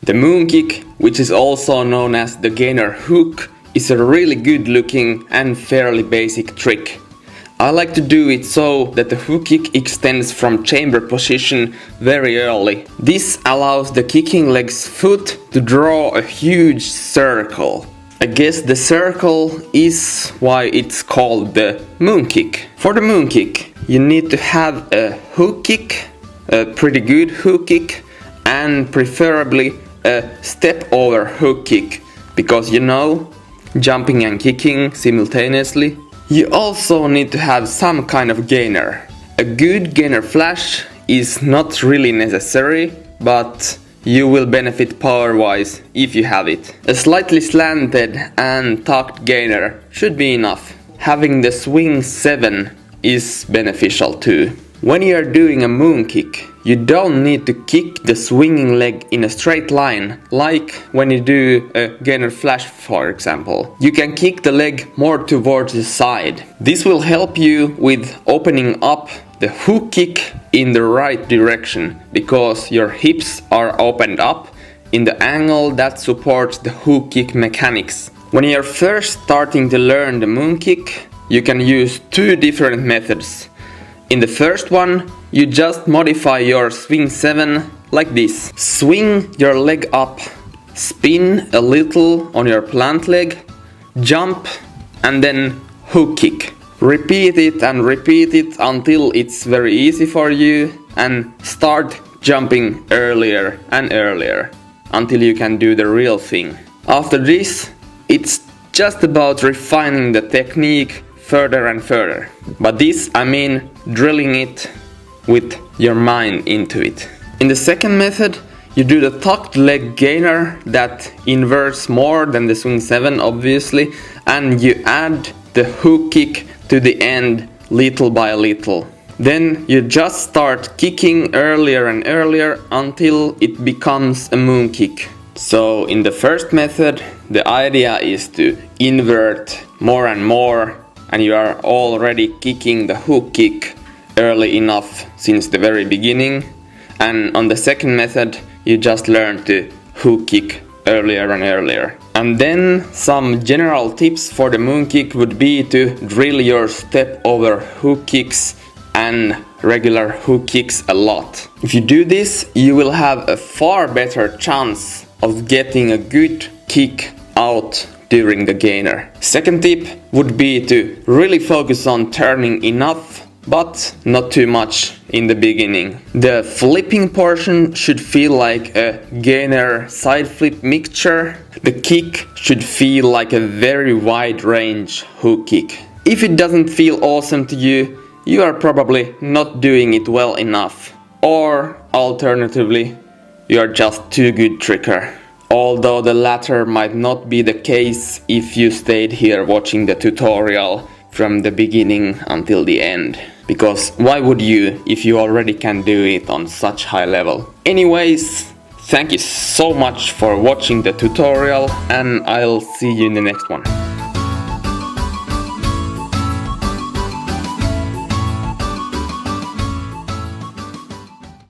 The moon kick, which is also known as the gainer hook, is a really good looking and fairly basic trick. I like to do it so that the hook kick extends from chamber position very early. This allows the kicking leg's foot to draw a huge circle. I guess the circle is why it's called the moon kick. For the moon kick, you need to have a hook kick, a pretty good hook kick, and preferably a step over hook kick, because you know, jumping and kicking simultaneously. You also need to have some kind of gainer. A good gainer flash is not really necessary, but you will benefit power-wise if you have it. A slightly slanted and tucked gainer should be enough. Having the swing 7 is beneficial too. When you are doing a moon kick, you don't need to kick the swinging leg in a straight line, like when you do a gainer flash, for example. You can kick the leg more towards the side. This will help you with opening up the hook kick in the right direction, because your hips are opened up in the angle that supports the hook kick mechanics. When you are first starting to learn the moon kick, you can use two different methods. In the first one, you just modify your swing 7 like this. Swing your leg up, spin a little on your plant leg, jump, and then hook kick. Repeat it and repeat it until it's very easy for you, and start jumping earlier and earlier until you can do the real thing. After this, it's just about refining the technique further and further. But this, I mean drilling it with your mind into it. In the second method, you do the tucked leg gainer that inverts more than the swing 7 obviously, and you add the hook kick to the end little by little. Then you just start kicking earlier and earlier until it becomes a moon kick. So in the first method, the idea is to invert more and more, and you are already kicking the hook kick early enough since the very beginning. And on the second method, you just learn to hook kick earlier and earlier. And then some general tips for the moon kick would be to drill your step over hook kicks and regular hook kicks a lot. If you do this, you will have a far better chance of getting a good kick out during the gainer. Second tip would be to really focus on turning enough, but not too much in the beginning. The flipping portion should feel like a gainer side flip mixture. The kick should feel like a very wide range hook kick. If it doesn't feel awesome to you, you are probably not doing it well enough. Or alternatively, you are just too good tricker. Although the latter might not be the case if you stayed here watching the tutorial from the beginning until the end. Because why would you if you already can do it on such high level? Anyways, thank you so much for watching the tutorial, and I'll see you in the next one.